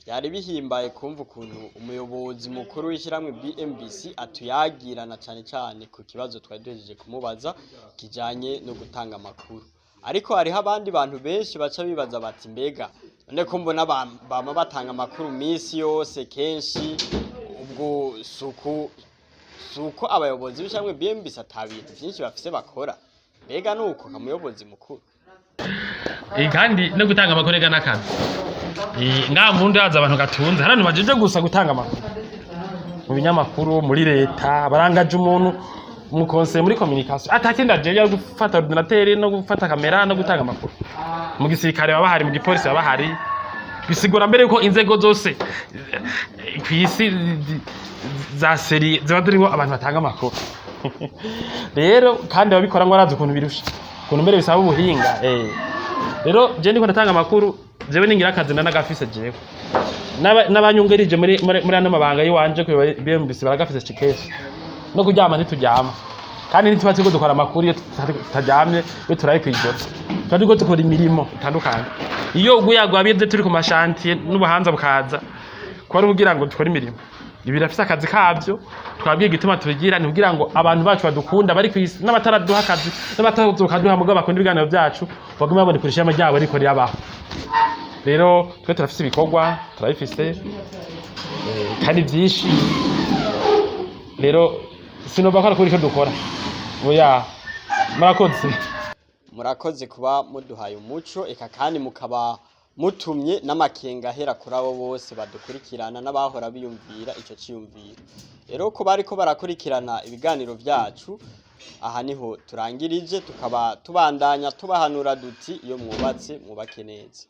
Byari bihimbaye kumva ukuntu umuyobozi mukuru w'ishyirahamwe BMBC atuyagirana cyane ku kibazo twari duhejeje kumubaza kijanye no gutanga amakuru. Ariko hariho abandi bantu benshi baca bibaza bati mbega none ko mbona bama batanga amakuru minsi yose kenshi, ubwo suko abayobozi b'ishyirahamwe BMBC atabintu byinshi bafise bakora, mbega nuko kamuyobozi mukuru kandi no gutanga amakuru ega n'akazi ngaha mbundi haza abantu gatunze hari abantu bajeje gusa gutanga amakuru mu binyamakuru muri leta barangaje umuntu mu conseil muri communication atakindi ajeje gufata ordinateur no gufata kamera no gutanga amakuru mu gisirikare baba hari mu gipolisi baba hari bisigura mbere ko inzego zose kwisi za seri ziba ziriho abantu batanga amakuru rero kandi babikora ngo arazi ukuntu birusha ukuntu mbere bisaba ubuhinga rero je ndiko ndatanga amakuru jewe ningira akazi nanagafise jewe n'abanyungerije muri ano mabanga yiwanje ko BMBC baragafise cikesi no kuryama ntituryama kandi ntitubatse ko dukora amakuru iyo tutaryamye iyo turaye kwijoro kandi ko dukora imirimo itandukanye iyo guyagwa bije turi ku mashantiye n'ubuhanza bukaza ko ari kugira ngo dukore imirimo ibi birafise akazi kabyo twabwiye gituma tubigira ni kugira ngo abantu bacu badukunda bari kwisi n'abataraduha akazi n'abatazukaduha mugabo bakunda ibiganiro byacu bagume babone kurisha amajyabo ariko riyabaho rero twe turafise ibikorwa turabifise kandi byinshi rero sinova ko ariko dukora oya murakoze kuba muduhaye umuco eka kandi mukaba mutumye n'amakenga ahera kuri abo bose badukurikirana n'abahora biyumvira ico ciyumviro. Rero ko bariko barakurikirana ibiganiro vyacu aha niho turangirije, tukaba tubandanya tubahanura duti iyo mwubatse mwubake neza.